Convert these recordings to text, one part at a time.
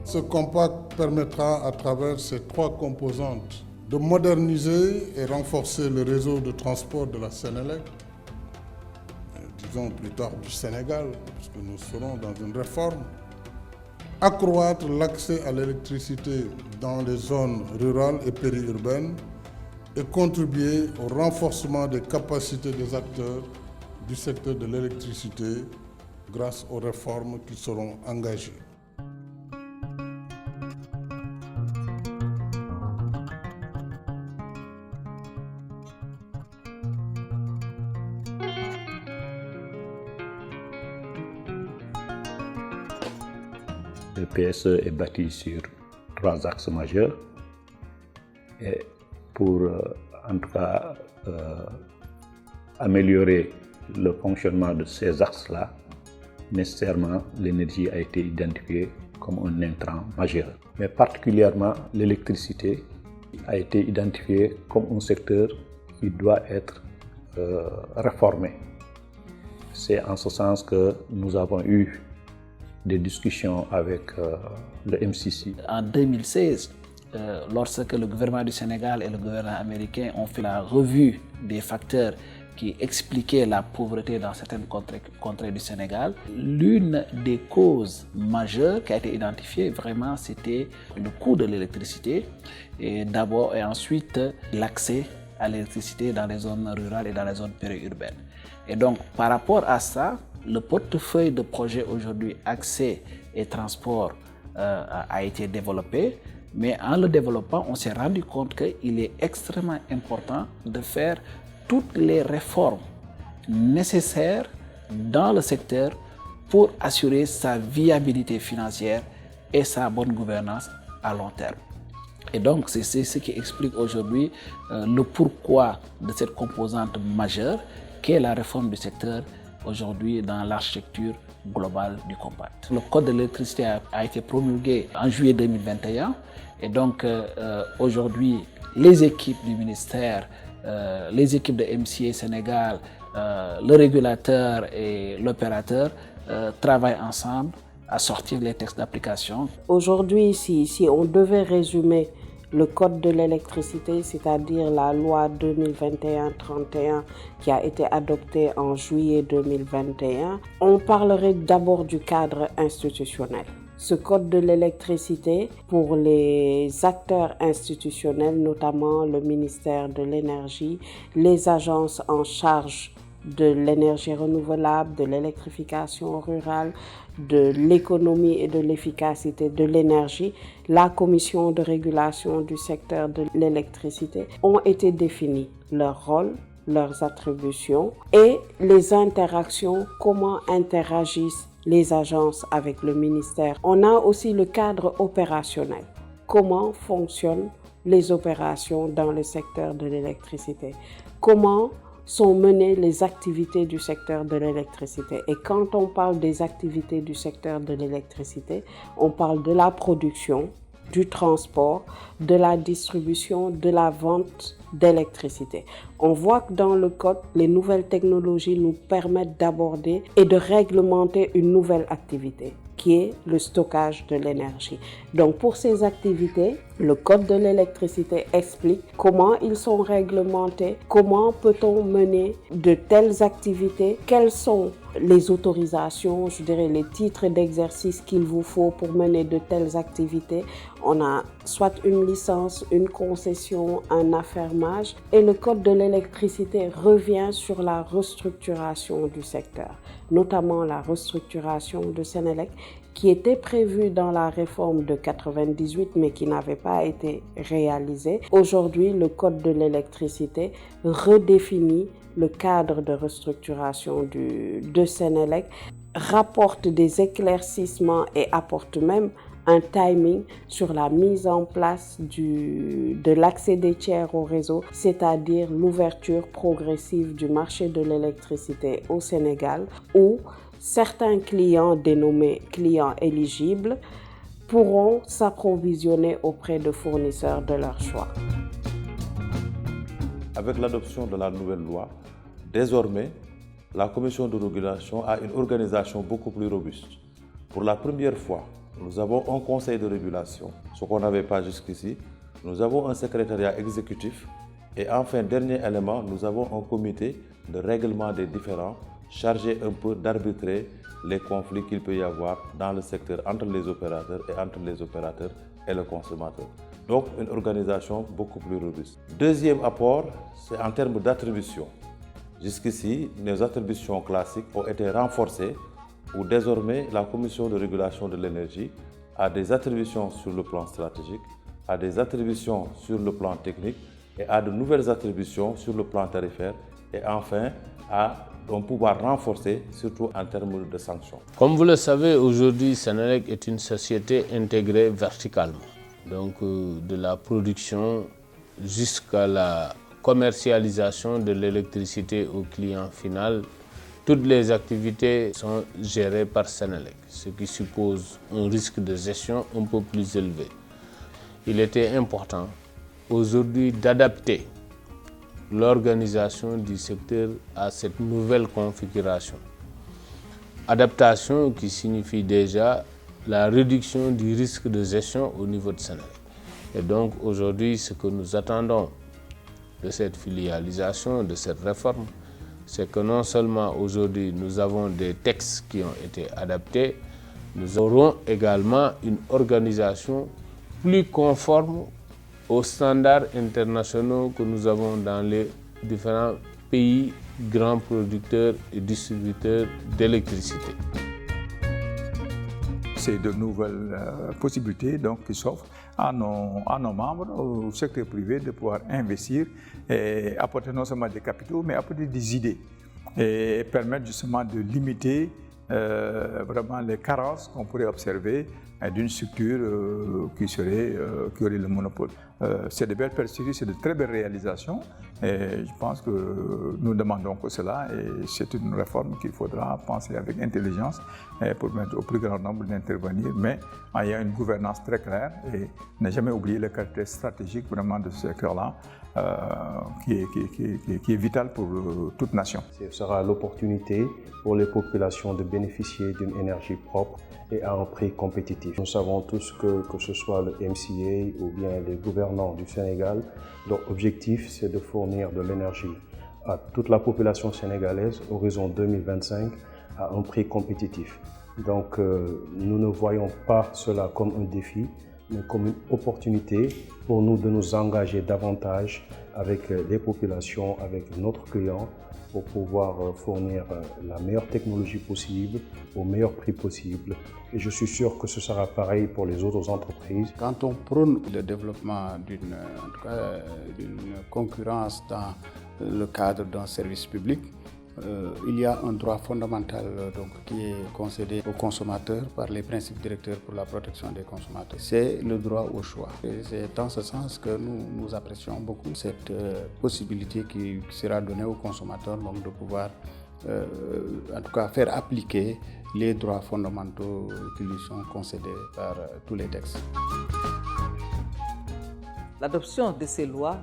Ce compact permettra à travers ces trois composantes de moderniser et renforcer le réseau de transport de la Sénélec, disons plus tard du Sénégal, puisque nous serons dans une réforme, accroître l'accès à l'électricité dans les zones rurales et périurbaines et contribuer au renforcement des capacités des acteurs du secteur de l'électricité grâce aux réformes qui seront engagées. Le PSE est bâti sur 3 axes majeurs et pour en tout cas améliorer le fonctionnement de ces axes-là, nécessairement l'énergie a été identifiée comme un intrant majeur. Mais particulièrement l'électricité a été identifiée comme un secteur qui doit être réformé. C'est en ce sens que nous avons eu des discussions avec le MCC. En 2016, lorsque le gouvernement du Sénégal et le gouvernement américain ont fait la revue des facteurs qui expliquaient la pauvreté dans certaines contrées du Sénégal, l'une des causes majeures qui a été identifiée, vraiment, c'était le coût de l'électricité et d'abord et ensuite l'accès à l'électricité dans les zones rurales et dans les zones périurbaines. Et donc, par rapport à ça, le portefeuille de projets aujourd'hui accès et transport a été développé, mais en le développant, on s'est rendu compte qu'il est extrêmement important de faire toutes les réformes nécessaires dans le secteur pour assurer sa viabilité financière et sa bonne gouvernance à long terme. Et donc, c'est ce qui explique aujourd'hui le pourquoi de cette composante majeure qu'est la réforme du secteur aujourd'hui dans l'architecture globale du compact. Le code de l'électricité a été promulgué en juillet 2021 et donc aujourd'hui les équipes du ministère, les équipes de MCA Sénégal, le régulateur et l'opérateur travaillent ensemble à sortir les textes d'application. Aujourd'hui, si on devait résumer le code de l'électricité, c'est-à-dire la loi 2021-31 qui a été adoptée en juillet 2021, on parlerait d'abord du cadre institutionnel. Ce code de l'électricité, pour les acteurs institutionnels, notamment le ministère de l'Énergie, les agences en charge de l'énergie renouvelable, de l'électrification rurale, de l'économie et de l'efficacité de l'énergie, la commission de régulation du secteur de l'électricité ont été définis leur rôle, leurs attributions et les interactions, comment interagissent les agences avec le ministère. On a aussi le cadre opérationnel, comment fonctionnent les opérations dans le secteur de l'électricité, comment sont menées les activités du secteur de l'électricité. Et quand on parle des activités du secteur de l'électricité, on parle de la production, du transport, de la distribution, de la vente d'électricité. On voit que dans le code, les nouvelles technologies nous permettent d'aborder et de réglementer une nouvelle activité, qui est le stockage de l'énergie. Donc pour ces activités, le code de l'électricité explique comment ils sont réglementés, comment peut-on mener de telles activités, quelles sont les autorisations, je dirais les titres d'exercice qu'il vous faut pour mener de telles activités. On a soit une licence, une concession, un affermage et le code de l'électricité revient sur la restructuration du secteur, notamment la restructuration de Sénélec qui était prévue dans la réforme de 98 mais qui n'avait pas été réalisée. Aujourd'hui, le code de l'électricité redéfinit le cadre de restructuration de Sénélec, rapporte des éclaircissements et apporte même un timing sur la mise en place de l'accès des tiers au réseau, c'est-à-dire l'ouverture progressive du marché de l'électricité au Sénégal, où certains clients dénommés clients éligibles pourront s'approvisionner auprès de fournisseurs de leur choix. Avec l'adoption de la nouvelle loi, désormais, la commission de régulation a une organisation beaucoup plus robuste. Pour la première fois, Nous avons un conseil de régulation, ce qu'on n'avait pas jusqu'ici. Nous avons un secrétariat exécutif. Et enfin, dernier élément, nous avons un comité de règlement des différends chargé un peu d'arbitrer les conflits qu'il peut y avoir dans le secteur entre les opérateurs et entre les opérateurs et le consommateur. Donc une organisation beaucoup plus robuste. Deuxième apport, c'est en termes d'attribution. Jusqu'ici, nos attributions classiques ont été renforcées où désormais la Commission de régulation de l'énergie a des attributions sur le plan stratégique, a des attributions sur le plan technique et a de nouvelles attributions sur le plan tarifaire et enfin a un pouvoir renforcé, surtout en termes de sanctions. Comme vous le savez, aujourd'hui, Senelec est une société intégrée verticalement. Donc, de la production jusqu'à la commercialisation de l'électricité au client final, toutes les activités sont gérées par Senelec, ce qui suppose un risque de gestion un peu plus élevé. Il était important aujourd'hui d'adapter l'organisation du secteur à cette nouvelle configuration. Adaptation qui signifie déjà la réduction du risque de gestion au niveau de Senelec. Et donc aujourd'hui, ce que nous attendons de cette filialisation, de cette réforme, c'est que non seulement aujourd'hui nous avons des textes qui ont été adaptés, nous aurons également une organisation plus conforme aux standards internationaux que nous avons dans les différents pays grands producteurs et distributeurs d'électricité. C'est de nouvelles possibilités donc, qui s'offrent à nos membres, au secteur privé, de pouvoir investir et apporter non seulement des capitaux, mais apporter des idées et permettre justement de limiter vraiment les carences qu'on pourrait observer d'une structure qui aurait le monopole. C'est de belles perspectives, c'est de très belles réalisations et je pense que nous demandons que cela et c'est une réforme qu'il faudra penser avec intelligence pour permettre au plus grand nombre d'intervenir, mais il y a une gouvernance très claire et ne jamais oublier le caractère stratégique vraiment de ce secteur-là qui est vital pour toute nation. Ce sera l'opportunité pour les populations de bénéficier d'une énergie propre et à un prix compétitif. Nous savons tous que ce soit le MCA ou bien les gouvernants du Sénégal, leur objectif c'est de fournir de l'énergie à toute la population sénégalaise horizon 2025 à un prix compétitif. Donc nous ne voyons pas cela comme un défi, mais comme une opportunité pour nous de nous engager davantage avec les populations, avec notre client, pour pouvoir fournir la meilleure technologie possible, au meilleur prix possible. Et je suis sûr que ce sera pareil pour les autres entreprises. Quand on prône le développement d'une concurrence dans le cadre d'un service public, il y a un droit fondamental qui est concédé aux consommateurs par les principes directeurs pour la protection des consommateurs. C'est le droit au choix. Et c'est dans ce sens que nous apprécions beaucoup cette possibilité qui sera donnée aux consommateurs donc, de pouvoir en tout cas faire appliquer les droits fondamentaux qui lui sont concédés par tous les textes. L'adoption de ces lois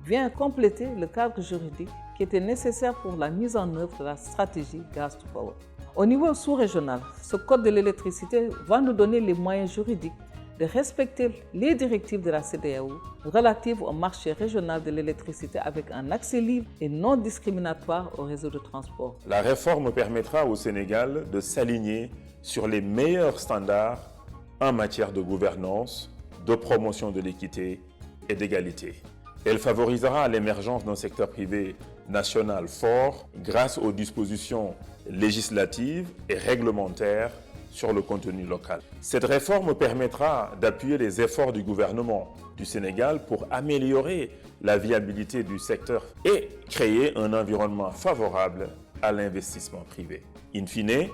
vient compléter le cadre juridique qui était nécessaire pour la mise en œuvre de la stratégie Gas to Power. Au niveau sous-régional, ce code de l'électricité va nous donner les moyens juridiques de respecter les directives de la CEDEAO relatives au marché régional de l'électricité avec un accès libre et non discriminatoire au réseau de transport. La réforme permettra au Sénégal de s'aligner sur les meilleurs standards en matière de gouvernance, de promotion de l'équité et d'égalité. Elle favorisera l'émergence d'un secteur privé national fort grâce aux dispositions législatives et réglementaires sur le contenu local. Cette réforme permettra d'appuyer les efforts du gouvernement du Sénégal pour améliorer la viabilité du secteur et créer un environnement favorable à l'investissement privé. In fine,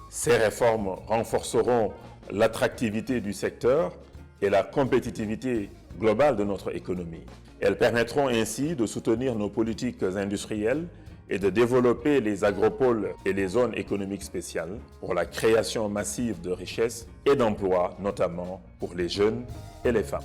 ces réformes renforceront l'attractivité du secteur et la compétitivité globale de notre économie. Elles permettront ainsi de soutenir nos politiques industrielles et de développer les agropoles et les zones économiques spéciales pour la création massive de richesses et d'emplois, notamment pour les jeunes et les femmes.